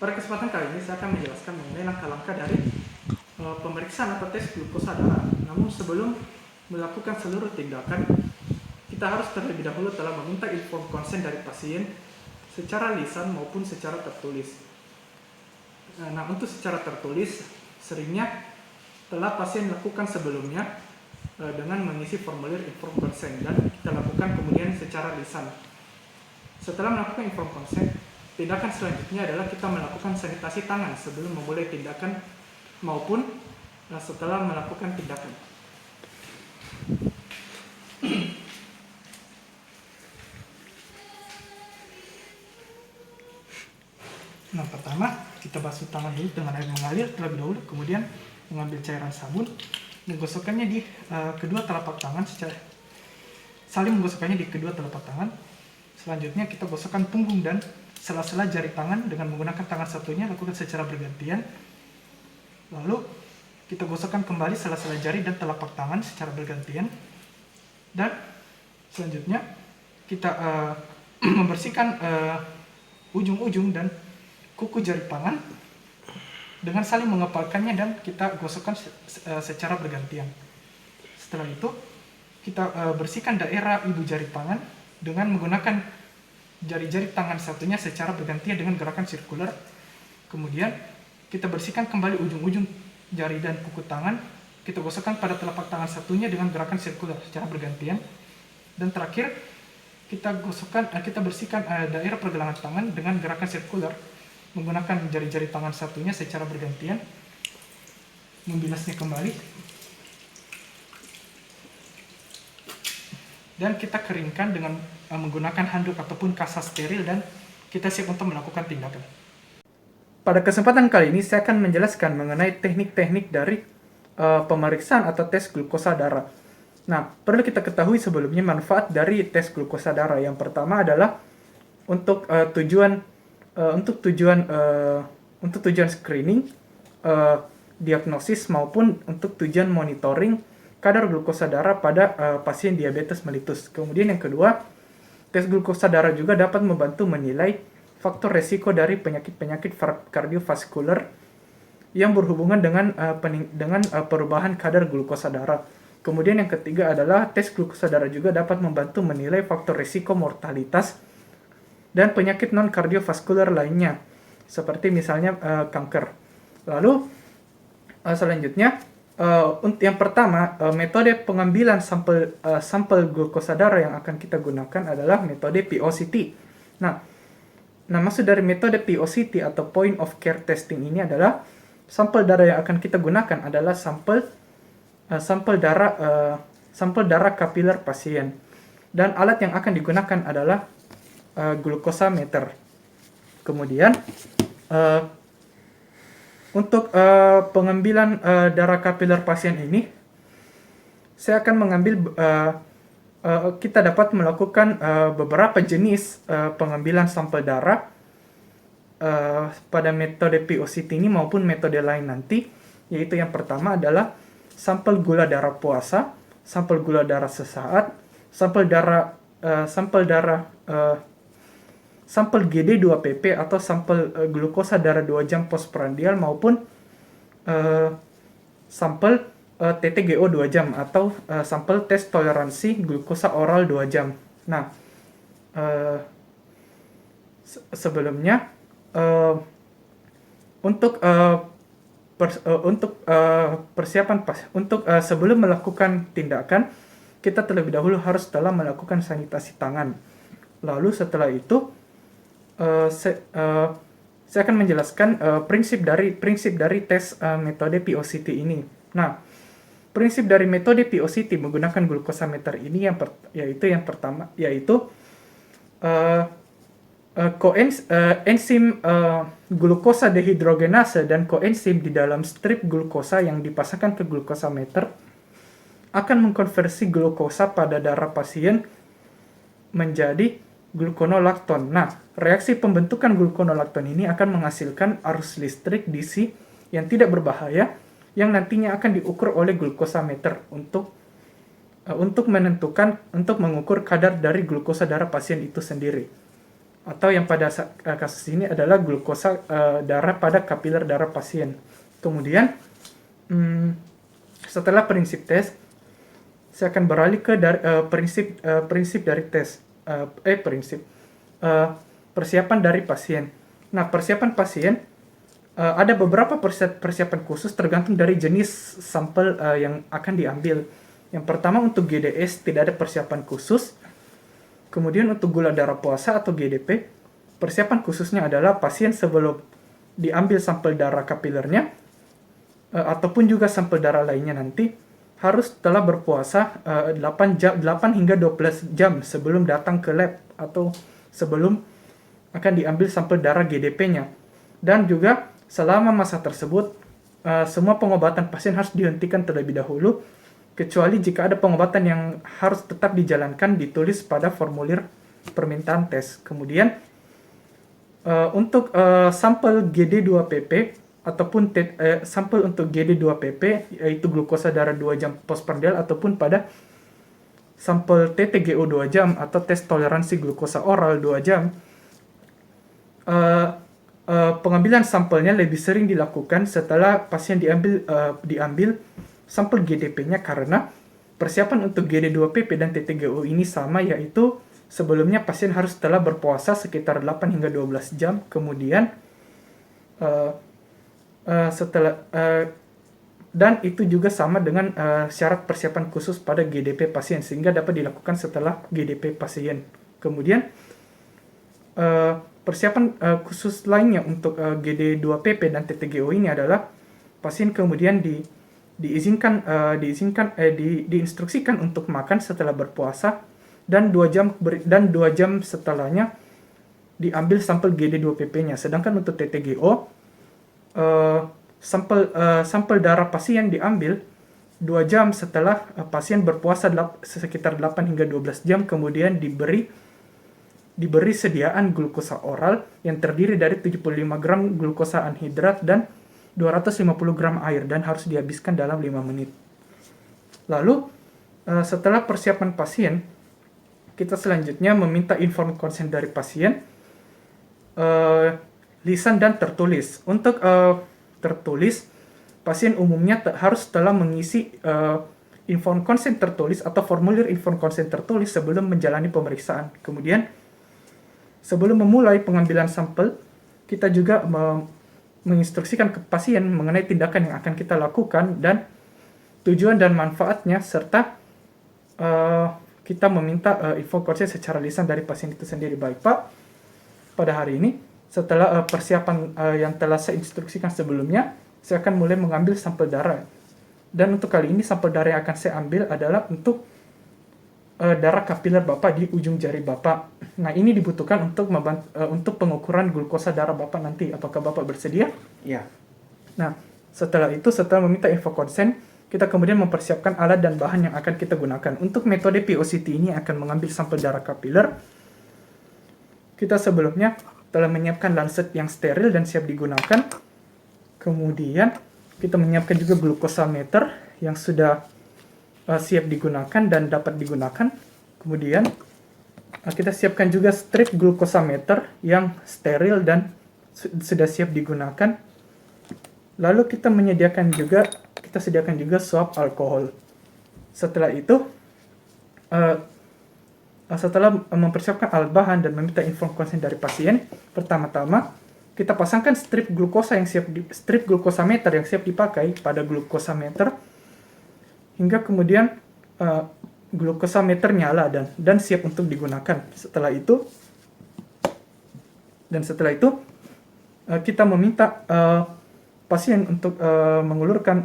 Pada kesempatan kali ini saya akan menjelaskan mengenai langkah-langkah dari pemeriksaan atau tes glukosa darah. Namun sebelum melakukan seluruh tindakan, kita harus terlebih dahulu telah meminta informed consent dari pasien secara lisan maupun secara tertulis. Nah, untuk secara tertulis, seringnya telah pasien lakukan sebelumnya dengan mengisi formulir informed consent dan kita lakukan kemudian secara lisan. Setelah melakukan informed consent, tindakan selanjutnya adalah kita melakukan sanitasi tangan sebelum memulai tindakan maupun setelah melakukan tindakan. Nah, pertama kita basuh tangan dulu dengan air mengalir terlebih dahulu, kemudian mengambil cairan sabun, menggosokkannya di kedua telapak tangan saling menggosokkannya di kedua telapak tangan. Selanjutnya kita gosokkan punggung dan sela-sela jari tangan dengan menggunakan tangan satunya, lakukan secara bergantian. Lalu kita gosokkan kembali sela-sela jari dan telapak tangan secara bergantian. Dan selanjutnya kita membersihkan ujung-ujung dan kuku jari tangan dengan saling mengepalkannya dan kita gosokkan secara bergantian. Setelah itu kita bersihkan daerah ibu jari tangan dengan menggunakan jari-jari tangan satunya secara bergantian dengan gerakan sirkular. Kemudian kita bersihkan kembali ujung-ujung jari dan kuku tangan. Kita gosokkan pada telapak tangan satunya dengan gerakan sirkular secara bergantian. Dan terakhir kita bersihkan daerah pergelangan tangan dengan gerakan sirkular menggunakan jari-jari tangan satunya secara bergantian. Membilasnya kembali. Dan kita keringkan dengan menggunakan handuk ataupun kasa steril dan kita siap untuk melakukan tindakan. Pada kesempatan kali ini saya akan menjelaskan mengenai teknik-teknik dari pemeriksaan atau tes glukosa darah. Nah, perlu kita ketahui sebelumnya manfaat dari tes glukosa darah. Yang pertama adalah untuk tujuan screening, diagnosis maupun untuk tujuan monitoring kadar glukosa darah pada pasien diabetes mellitus. Kemudian yang kedua, tes glukosa darah juga dapat membantu menilai faktor resiko dari penyakit-penyakit kardiovaskular yang berhubungan dengan perubahan kadar glukosa darah. Kemudian yang ketiga adalah tes glukosa darah juga dapat membantu menilai faktor resiko mortalitas dan penyakit non-kardiovaskular lainnya, seperti misalnya kanker. Lalu selanjutnya, yang pertama, metode pengambilan sampel glukosa darah yang akan kita gunakan adalah metode POCT. Nah, maksud dari metode POCT atau Point of Care Testing ini adalah sampel darah yang akan kita gunakan adalah sampel darah kapiler pasien, dan alat yang akan digunakan adalah glukosa meter. Kemudian untuk pengambilan darah kapiler pasien ini, saya akan mengambil kita dapat melakukan beberapa jenis pengambilan sampel darah pada metode POCT ini maupun metode lain nanti, yaitu yang pertama adalah sampel gula darah puasa, sampel gula darah sesaat, sampel GD2PP atau sampel glukosa darah 2 jam postprandial maupun sampel TTGO 2 jam atau sampel tes toleransi glukosa oral 2 jam. Nah, sebelumnya sebelum melakukan tindakan, kita terlebih dahulu harus telah melakukan sanitasi tangan. Lalu setelah itu saya akan menjelaskan prinsip dari tes metode POCT ini. Nah, prinsip dari metode POCT menggunakan glukosa meter ini yang pertama yaitu enzim glukosa dehidrogenase dan koenzim di dalam strip glukosa yang dipasangkan ke glukosa meter akan mengkonversi glukosa pada darah pasien menjadi gluconolactone. Nah, reaksi pembentukan gluconolactone ini akan menghasilkan arus listrik DC yang tidak berbahaya yang nantinya akan diukur oleh glukosa meter untuk mengukur kadar dari glukosa darah pasien itu sendiri. atau yang pada kasus ini adalah glukosa darah pada kapiler darah pasien. Kemudian setelah prinsip tes, saya akan beralih ke prinsip dari tes. Persiapan dari pasien. Nah, persiapan pasien ada beberapa persiapan khusus tergantung dari jenis sampel yang akan diambil. Yang pertama, untuk GDS tidak ada persiapan khusus. Kemudian untuk gula darah puasa atau GDP, persiapan khususnya adalah pasien sebelum diambil sampel darah kapilernya ataupun juga sampel darah lainnya nanti harus telah berpuasa 8 hingga 12 jam sebelum datang ke lab atau sebelum akan diambil sampel darah GDP-nya. Dan juga selama masa tersebut semua pengobatan pasien harus dihentikan terlebih dahulu, kecuali jika ada pengobatan yang harus tetap dijalankan ditulis pada formulir permintaan tes. Kemudian untuk sampel GD2PP ataupun sampel untuk GD2PP yaitu glukosa darah 2 jam postprandial ataupun pada sampel TTGO 2 jam atau tes toleransi glukosa oral 2 jam, pengambilan sampelnya lebih sering dilakukan setelah pasien diambil sampel GDP-nya, karena persiapan untuk GD2PP dan TTGO ini sama, yaitu sebelumnya pasien harus telah berpuasa sekitar 8 hingga 12 jam, kemudian dan itu juga sama dengan syarat persiapan khusus pada GDP pasien, sehingga dapat dilakukan setelah GDP pasien. Kemudian persiapan khusus lainnya untuk GD2PP dan TTGO ini adalah pasien kemudian diinstruksikan untuk makan setelah berpuasa dan 2 jam setelahnya diambil sampel GD2PP-nya. Sedangkan untuk TTGO sampel darah pasien diambil 2 jam setelah pasien berpuasa sekitar 8 hingga 12 jam, kemudian diberi sediaan glukosa oral yang terdiri dari 75 gram glukosa anhidrat dan 250 gram air dan harus dihabiskan dalam 5 menit. Lalu setelah persiapan pasien, kita selanjutnya meminta informed consent dari pasien, lisan dan tertulis. Untuk tertulis, pasien umumnya harus telah mengisi informed consent tertulis atau formulir informed consent tertulis sebelum menjalani pemeriksaan. Kemudian sebelum memulai pengambilan sampel, kita juga menginstruksikan ke pasien mengenai tindakan yang akan kita lakukan dan tujuan dan manfaatnya, serta kita meminta info consent secara lisan dari pasien itu sendiri. Baik Pak, pada hari ini setelah persiapan yang telah saya instruksikan sebelumnya, saya akan mulai mengambil sampel darah. Dan untuk kali ini sampel darah yang akan saya ambil adalah untuk darah kapiler Bapak di ujung jari Bapak. Nah, ini dibutuhkan untuk pengukuran glukosa darah Bapak nanti. Apakah Bapak bersedia? Ya. Nah, setelah meminta info consent, kita kemudian mempersiapkan alat dan bahan yang akan kita gunakan. Untuk metode POCT ini akan mengambil sampel darah kapiler. Kita sebelumnya telah menyiapkan lancet yang steril dan siap digunakan. Kemudian kita menyiapkan juga glukosameter yang sudah siap digunakan dan dapat digunakan. Kemudian kita siapkan juga strip glukosameter yang steril dan sudah siap digunakan. Lalu kita sediakan juga swab alkohol. Setelah itu, setelah mempersiapkan alat bahan dan meminta informed consent dari pasien, pertama-tama kita pasangkan strip glukosameter yang siap dipakai pada glukosameter hingga kemudian glukosameter nyala dan siap untuk digunakan. Setelah itu kita meminta pasien untuk mengulurkan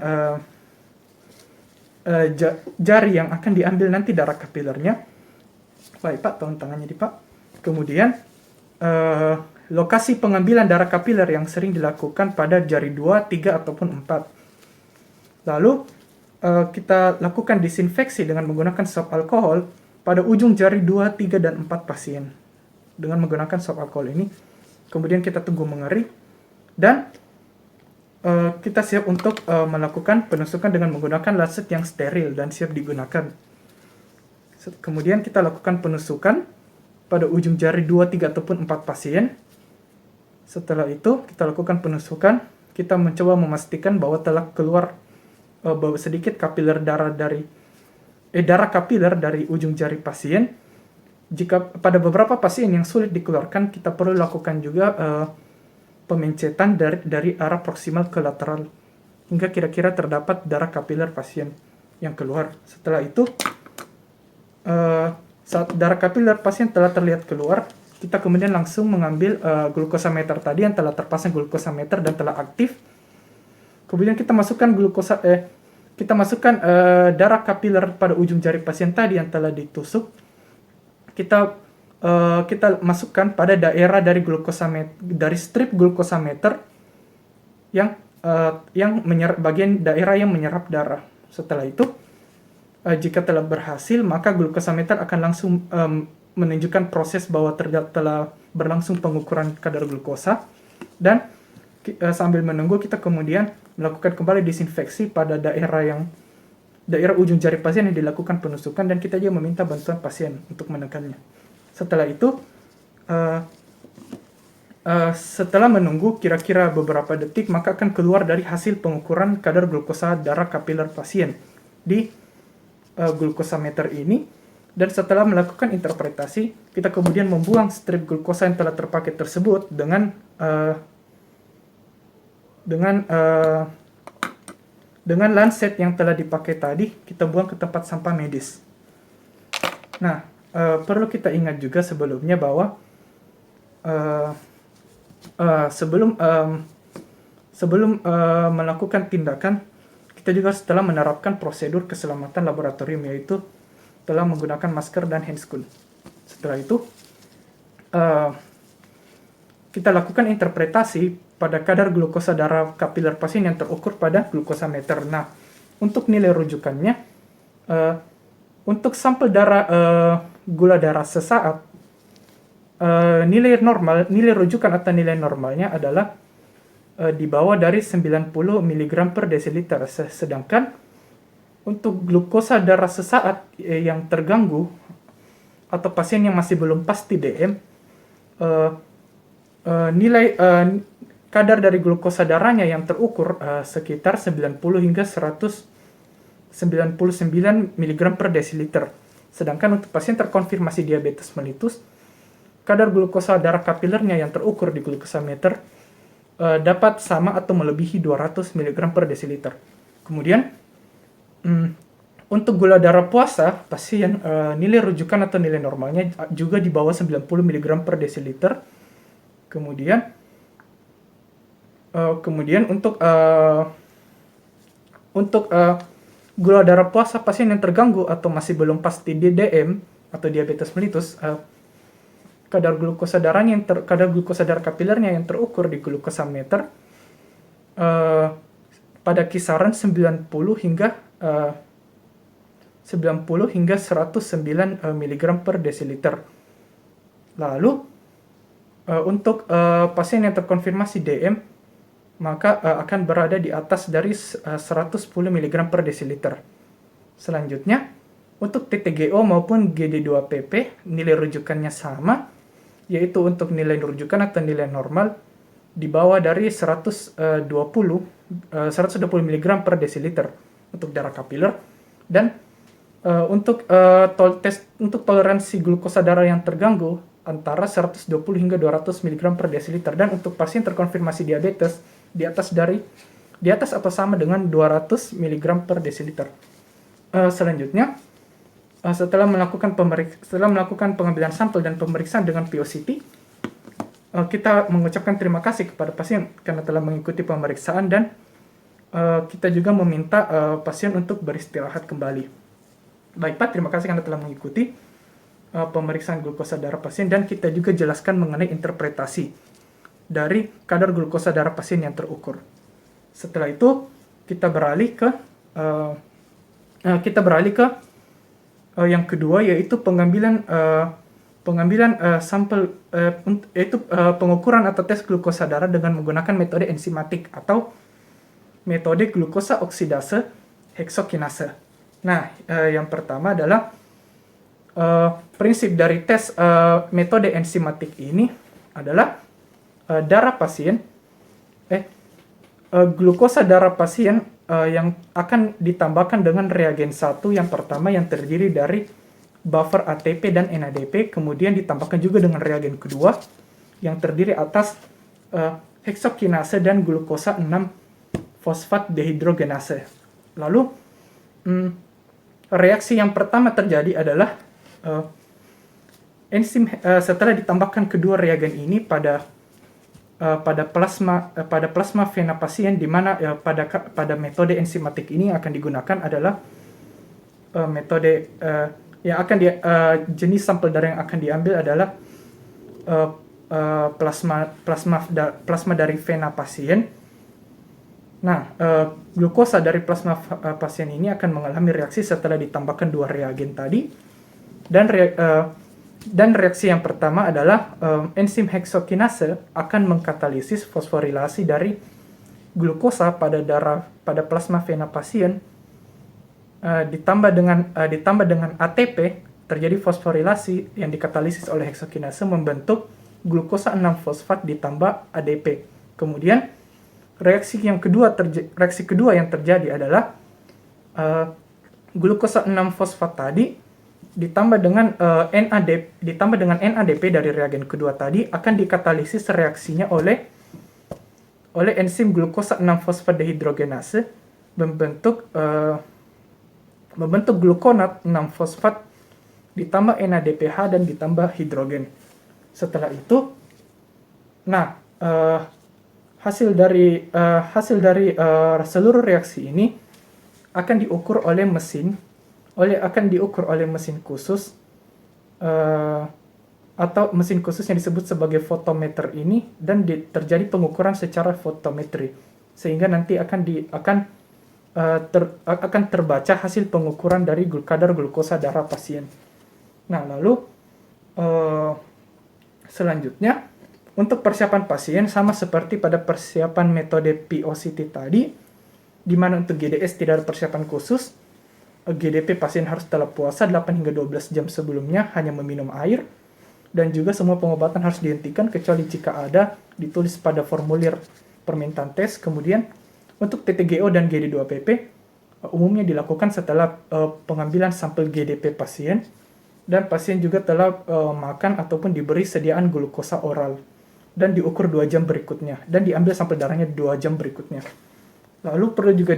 jari yang akan diambil nanti darah kapilernya. Baik Pak, tolong tangannya di Pak. Kemudian lokasi pengambilan darah kapiler yang sering dilakukan pada jari 2, 3, ataupun 4. Lalu kita lakukan disinfeksi dengan menggunakan swab alkohol pada ujung jari 2, 3, dan 4 pasien. Dengan menggunakan swab alkohol ini, kemudian kita tunggu mengering dan kita siap untuk melakukan penusukan dengan menggunakan lancet yang steril dan siap digunakan. Kemudian kita lakukan penusukan pada ujung jari 2, 3, ataupun 4 pasien. Setelah itu kita lakukan penusukan, kita mencoba memastikan bahwa telah keluar bahwa sedikit kapiler darah dari darah kapiler dari ujung jari pasien. Jika pada beberapa pasien yang sulit dikeluarkan, kita perlu lakukan juga pemencetan dari arah proksimal ke lateral hingga kira-kira terdapat darah kapiler pasien yang keluar. Setelah itu, saat darah kapiler pasien telah terlihat keluar, kita kemudian langsung mengambil glukosameter tadi yang telah terpasang glukosameter dan telah aktif. Kemudian kita masukkan darah kapiler pada ujung jari pasien tadi yang telah ditusuk. Kita masukkan pada daerah dari strip glukosameter yang bagian daerah yang menyerap darah. Setelah itu, jika telah berhasil, maka glukosameter akan langsung menunjukkan proses bahwa telah berlangsung pengukuran kadar glukosa, dan sambil menunggu kita kemudian melakukan kembali disinfeksi pada daerah ujung jari pasien yang dilakukan penusukan, dan kita juga meminta bantuan pasien untuk menekannya. Setelah itu, setelah menunggu kira-kira beberapa detik, maka akan keluar dari hasil pengukuran kadar glukosa darah kapiler pasien di glukosameter ini. Dan setelah melakukan interpretasi, kita kemudian membuang strip glukosa yang telah terpakai tersebut dengan lancet yang telah dipakai tadi, kita buang ke tempat sampah medis. Nah, perlu kita ingat juga sebelumnya bahwa sebelum melakukan tindakan, kita juga setelah menerapkan prosedur keselamatan laboratorium, yaitu telah menggunakan masker dan handscoon. Setelah itu, kita lakukan interpretasi pada kadar glukosa darah kapiler pasien yang terukur pada glukosameter. Nah, untuk nilai rujukannya, untuk sampel gula darah sesaat, nilai rujukan atau nilai normalnya adalah di bawah dari 90 mg per desiliter. Sedangkan untuk glukosa darah sesaat yang terganggu atau pasien yang masih belum pasti DM, nilai kadar dari glukosa darahnya yang terukur sekitar 90 hingga 199 mg per desiliter. Sedangkan untuk pasien terkonfirmasi diabetes mellitus, kadar glukosa darah kapilernya yang terukur di glukosameter dapat sama atau melebihi 200 mg per desiliter. Kemudian, untuk gula darah puasa, pasien nilai rujukan atau nilai normalnya juga di bawah 90 mg per desiliter. Kemudian untuk gula darah puasa pasien yang terganggu atau masih belum pasti DDM atau diabetes mellitus, kadar glukosa darah kapilernya yang terukur di glukosameter pada kisaran 90 hingga 109 mg per desiliter. Lalu untuk pasien yang terkonfirmasi DM, maka akan berada di atas dari 110 mg per desiliter. Selanjutnya, untuk TTGO maupun GD2PP, nilai rujukannya sama, yaitu untuk nilai rujukan atau nilai normal di bawah dari 120 mg per desiliter untuk darah kapiler. Dan untuk toleransi glukosa darah yang terganggu antara 120 hingga 200 mg per desiliter, dan untuk pasien terkonfirmasi diabetes di atas atau sama dengan 200 mg per desiliter. Selanjutnya, setelah melakukan pengambilan sampel dan pemeriksaan dengan POCT, kita mengucapkan terima kasih kepada pasien karena telah mengikuti pemeriksaan, dan kita juga meminta pasien untuk beristirahat kembali. Baik Pak, terima kasih karena telah mengikuti pemeriksaan glukosa darah pasien, dan kita juga jelaskan mengenai interpretasi dari kadar glukosa darah pasien yang terukur. Setelah itu kita beralih ke yang kedua, yaitu pengambilan sampel, yaitu pengukuran atau tes glukosa darah dengan menggunakan metode enzimatik atau metode glukosa oksidase heksokinase. Nah, yang pertama adalah prinsip dari tes metode enzimatik ini adalah darah pasien, glukosa darah pasien yang akan ditambahkan dengan reagen 1 yang pertama yang terdiri dari buffer ATP dan NADP, kemudian ditambahkan juga dengan reagen kedua yang terdiri atas heksokinase dan glukosa 6-fosfat dehidrogenase. Lalu reaksi yang pertama terjadi adalah enzim setelah ditambahkan kedua reagen ini pada plasma vena pasien, di mana pada metode enzimatik ini yang akan digunakan adalah metode yang akan jenis sampel darah yang akan diambil adalah plasma dari vena pasien. Nah, glukosa dari plasma pasien ini akan mengalami reaksi setelah ditambahkan dua reagen tadi, dan reaksi yang pertama adalah enzim heksokinase akan mengkatalisis fosforilasi dari glukosa pada plasma vena pasien, ditambah dengan ATP, terjadi fosforilasi yang dikatalisis oleh heksokinase membentuk glukosa 6-fosfat ditambah ADP. Kemudian reaksi kedua yang terjadi adalah glukosa 6-fosfat tadi ditambah dengan NADP dari reagen kedua tadi akan dikatalisis reaksinya oleh enzim glukosa 6-fosfat dehidrogenase membentuk glukonat 6-fosfat ditambah NADPH dan ditambah hidrogen. Setelah itu, hasil dari seluruh reaksi ini akan diukur oleh mesin khusus atau mesin khusus yang disebut sebagai fotometer ini, dan terjadi pengukuran secara fotometri sehingga nanti akan terbaca hasil pengukuran dari kadar glukosa darah pasien. Nah, lalu selanjutnya untuk persiapan pasien sama seperti pada persiapan metode POCT tadi, di mana untuk GDS tidak ada persiapan khusus. GDP pasien harus telah puasa 8 hingga 12 jam sebelumnya, hanya meminum air, dan juga semua pengobatan harus dihentikan kecuali jika ada ditulis pada formulir permintaan tes. Kemudian untuk TTGO dan GD2PP umumnya dilakukan setelah pengambilan sampel GDP pasien, dan pasien juga telah makan ataupun diberi sediaan glukosa oral dan diukur 2 jam berikutnya, dan diambil sampel darahnya 2 jam berikutnya. Lalu perlu juga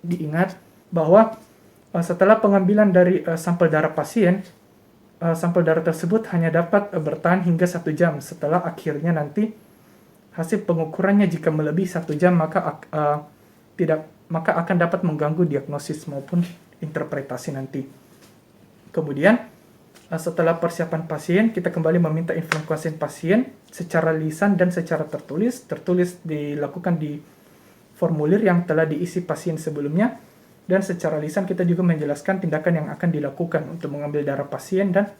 diingat bahwa setelah pengambilan dari sampel darah pasien, sampel darah tersebut hanya dapat bertahan hingga 1 jam. Setelah akhirnya nanti hasil pengukurannya jika melebihi 1 jam maka akan dapat mengganggu diagnosis maupun interpretasi nanti. Kemudian setelah persiapan pasien, kita kembali meminta informasi pasien secara lisan dan secara tertulis. Tertulis dilakukan di formulir yang telah diisi pasien sebelumnya, dan secara lisan kita juga menjelaskan tindakan yang akan dilakukan untuk mengambil darah pasien dan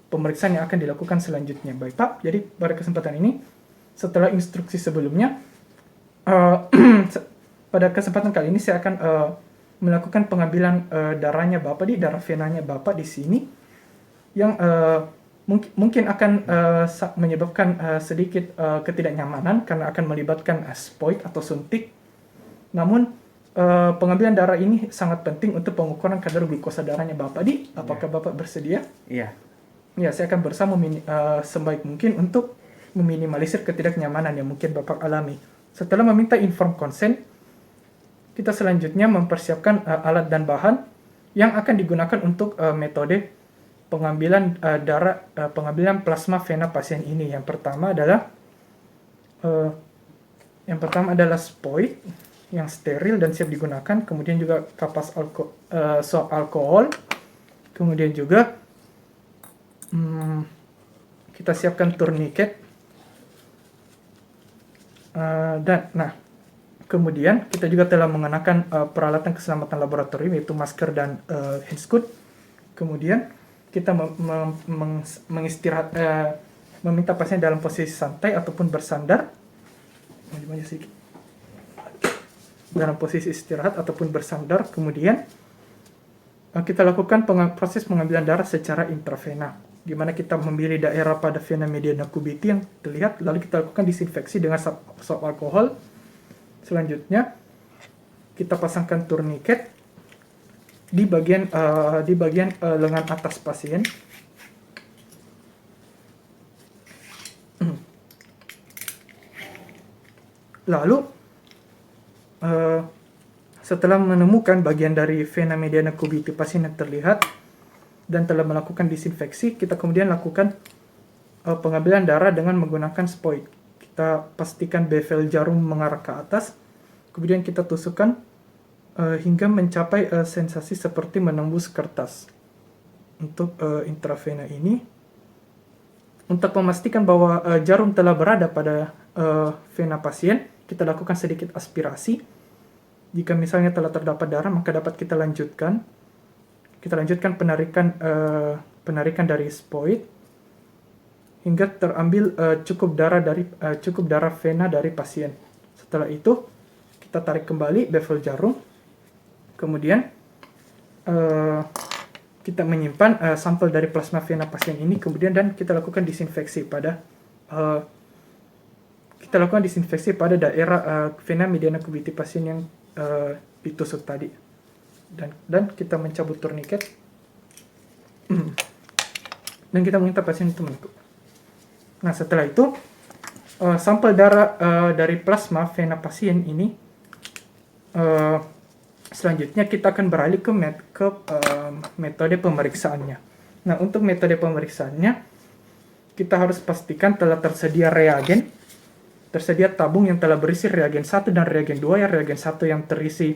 pemeriksaan yang akan dilakukan selanjutnya. Baik Pak, jadi pada kesempatan ini setelah instruksi sebelumnya, pada kesempatan kali ini saya akan melakukan pengambilan darahnya Bapak, darah venanya Bapak di sini, yang mungkin akan menyebabkan sedikit ketidaknyamanan karena akan melibatkan spoit atau suntik. Namun pengambilan darah ini sangat penting untuk pengukuran kadar glukosa darahnya Bapak. Apakah Bapak bersedia? Iya. Ya, saya akan berusaha sebaik mungkin untuk meminimalisir ketidaknyamanan yang mungkin Bapak alami. Setelah meminta inform consent, kita selanjutnya mempersiapkan alat dan bahan yang akan digunakan untuk metode pengambilan pengambilan plasma vena pasien ini. Yang pertama adalah spoit yang steril dan siap digunakan, kemudian juga kapas alkohol, kemudian juga kita siapkan tourniquet, kemudian kita juga telah mengenakan peralatan keselamatan laboratorium yaitu masker dan handscoot. Kemudian kita meminta pasien dalam posisi santai ataupun bersandar, dalam posisi istirahat ataupun bersandar. Kemudian kita lakukan proses pengambilan darah secara intravena, di mana kita memilih daerah pada vena mediana cubiti yang terlihat, lalu kita lakukan disinfeksi dengan swab alkohol. Selanjutnya, kita pasangkan turniket di bagian lengan atas pasien. Lalu, setelah menemukan bagian dari vena mediana cubiti pasien yang terlihat dan telah melakukan disinfeksi, kita kemudian lakukan pengambilan darah dengan menggunakan spoit. Kita pastikan bevel jarum mengarah ke atas, kemudian kita tusukkan hingga mencapai sensasi seperti menembus kertas. Untuk intravena ini, untuk memastikan bahwa jarum telah berada pada vena pasien, kita lakukan sedikit aspirasi. Jika misalnya telah terdapat darah, maka dapat kita lanjutkan. Kita lanjutkan penarikan dari spoit hingga terambil cukup darah vena dari pasien. Setelah itu, kita tarik kembali bevel jarum. Kemudian kita menyimpan sampel dari plasma vena pasien ini, kemudian dan kita lakukan disinfeksi pada daerah vena mediana cubiti pasien yang ditusuk tadi, dan kita mencabut turniket dan kita minta pasien itu menekuk. Nah, setelah itu sampel darah dari plasma vena pasien ini selanjutnya kita akan beralih ke metode pemeriksaannya. Nah, untuk metode pemeriksaannya kita harus pastikan telah tersedia reagen. Tersedia tabung yang telah berisi reagen 1 dan reagen 2, ya reagen 1 yang terisi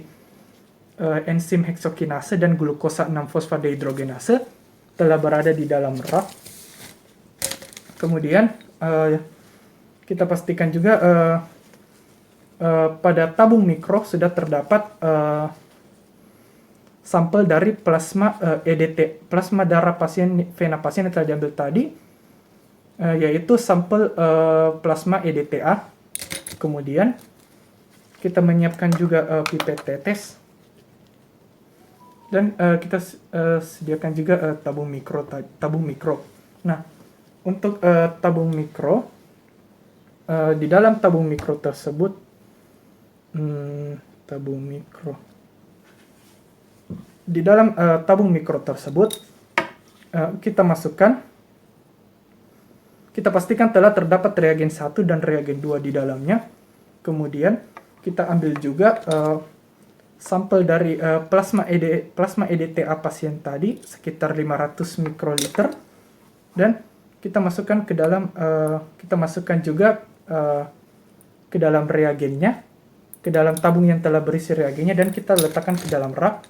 enzim heksokinase dan glukosa 6-fosfadehidrogenase telah berada di dalam rak. Kemudian kita pastikan juga pada tabung mikro sudah terdapat sampel dari plasma EDT, plasma darah vena pasien yang telah diambil tadi, yaitu sampel plasma EDTA. Kemudian kita menyiapkan juga pipet tetes, dan kita sediakan juga tabung mikro. Nah, untuk tabung mikro, di dalam tabung mikro tersebut kita pastikan telah terdapat reagen 1 dan reagen 2 di dalamnya. Kemudian kita ambil juga sampel dari plasma EDTA pasien tadi sekitar 500 mikroliter, dan kita masukkan juga ke dalam reagennya, ke dalam tabung yang telah berisi reagennya, dan kita letakkan ke dalam rak.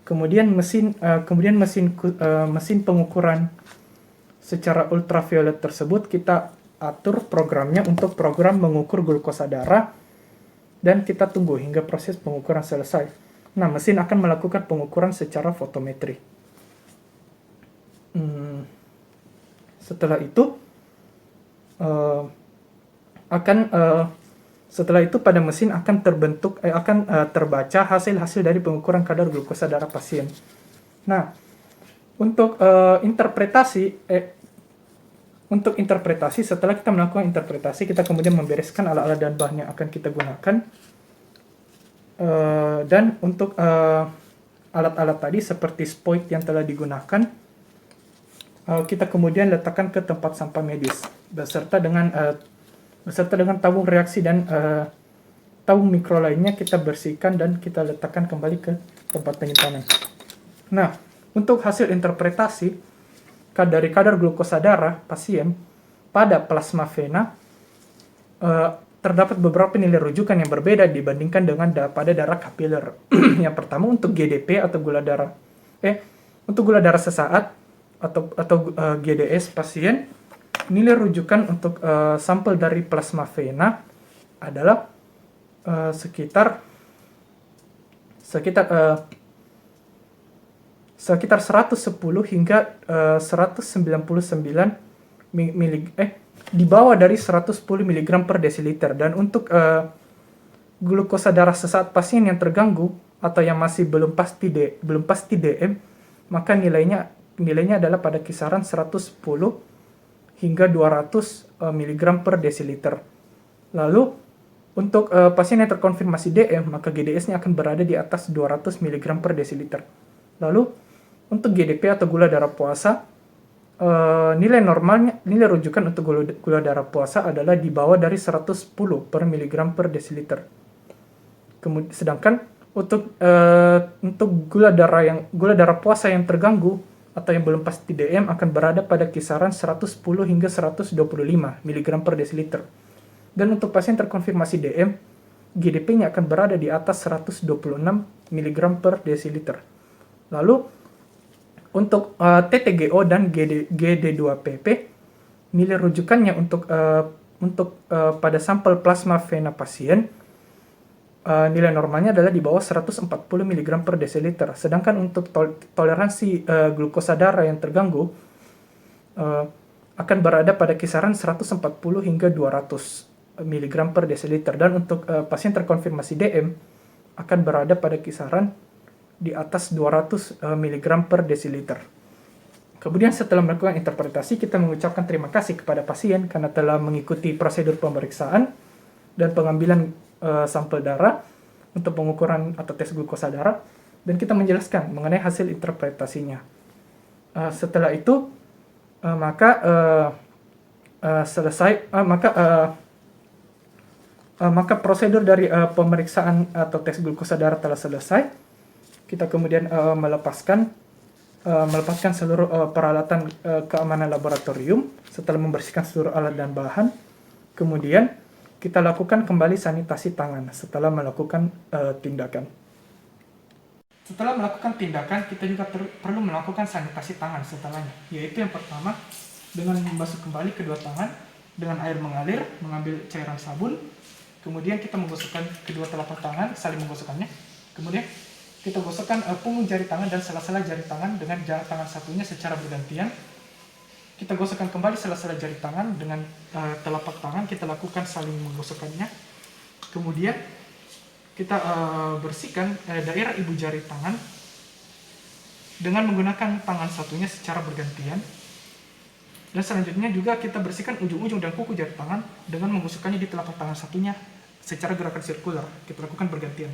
Kemudian mesin pengukuran secara ultraviolet tersebut kita atur programnya untuk program mengukur glukosa darah, dan kita tunggu hingga proses pengukuran selesai. Nah, mesin akan melakukan pengukuran secara fotometri. Setelah itu pada mesin akan terbaca hasil-hasil dari pengukuran kadar glukosa darah pasien. Nah, untuk interpretasi, setelah kita melakukan interpretasi, kita kemudian membereskan alat-alat dan bahan yang akan kita gunakan. Dan untuk alat-alat tadi seperti spoit yang telah digunakan, kita kemudian letakkan ke tempat sampah medis beserta dengan tabung reaksi dan tabung mikro lainnya kita bersihkan dan kita letakkan kembali ke tempat penyimpanan. Nah, untuk hasil interpretasi dari kadar glukosa darah pasien pada plasma vena, terdapat beberapa nilai rujukan yang berbeda dibandingkan dengan pada darah kapiler. Yang pertama, untuk GDP atau gula darah sesaat atau GDS pasien, nilai rujukan untuk sampel dari plasma vena adalah sekitar 110 hingga 199 di bawah dari 110 mg per desiliter. Dan untuk glukosa darah sesaat pasien yang terganggu atau yang masih belum pasti DM, maka nilainya adalah pada kisaran 110 hingga 200 mg per desiliter. Lalu untuk pasien yang terkonfirmasi DM, maka GDS-nya akan berada di atas 200 mg per desiliter. Lalu untuk GDP atau gula darah puasa, nilai rujukan untuk gula darah puasa adalah di bawah dari 110 per mg per desiliter. Sedangkan untuk gula darah puasa yang terganggu atau yang belum pasti DM akan berada pada kisaran 110 hingga 125 mg per desiliter. Dan untuk pasien terkonfirmasi DM, GDP-nya akan berada di atas 126 mg per desiliter. Lalu untuk TTGO dan GD2PP, nilai rujukannya untuk pada sampel plasma vena pasien, nilai normalnya adalah di bawah 140 mg per desiliter. Sedangkan untuk toleransi glukosa darah yang terganggu akan berada pada kisaran 140 hingga 200 mg per desiliter. Dan untuk pasien terkonfirmasi DM akan berada pada kisaran di atas 200 mg per desiliter. Kemudian setelah melakukan interpretasi, kita mengucapkan terima kasih kepada pasien karena telah mengikuti prosedur pemeriksaan dan pengambilan sampel darah untuk pengukuran atau tes glukosa darah, dan kita menjelaskan mengenai hasil interpretasinya. Setelah itu maka prosedur dari pemeriksaan atau tes glukosa darah telah selesai. Kita kemudian melepaskan seluruh peralatan keamanan laboratorium setelah membersihkan seluruh alat dan bahan. Kemudian kita lakukan kembali sanitasi tangan setelah melakukan tindakan. Setelah melakukan tindakan, kita juga perlu melakukan sanitasi tangan setelahnya, yaitu yang pertama dengan membasuh kembali kedua tangan dengan air mengalir, mengambil cairan sabun, kemudian kita menggosokkan kedua telapak tangan, saling menggosokkannya, kemudian kita gosokkan punggung jari tangan dan sela-sela jari tangan dengan jarak tangan satunya secara bergantian. Kita gosokkan kembali sela-sela jari tangan dengan telapak tangan, kita lakukan saling menggosokkannya. Kemudian kita bersihkan daerah ibu jari tangan dengan menggunakan tangan satunya secara bergantian. Dan selanjutnya juga kita bersihkan ujung-ujung dan kuku jari tangan dengan menggosokkannya di telapak tangan satunya secara gerakan sirkular. Kita lakukan bergantian.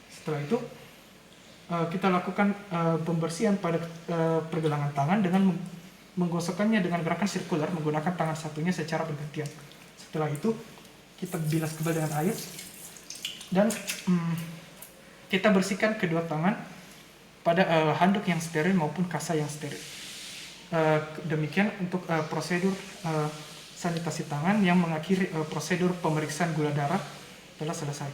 Setelah itu kita lakukan pembersihan pada pergelangan tangan dengan menggosokkannya dengan gerakan sirkular menggunakan tangan satunya secara bergantian. Setelah itu kita bilas kembali dengan air dan kita bersihkan kedua tangan pada handuk yang steril maupun kasa yang steril. Demikian untuk prosedur sanitasi tangan yang mengakhiri prosedur pemeriksaan gula darah telah selesai.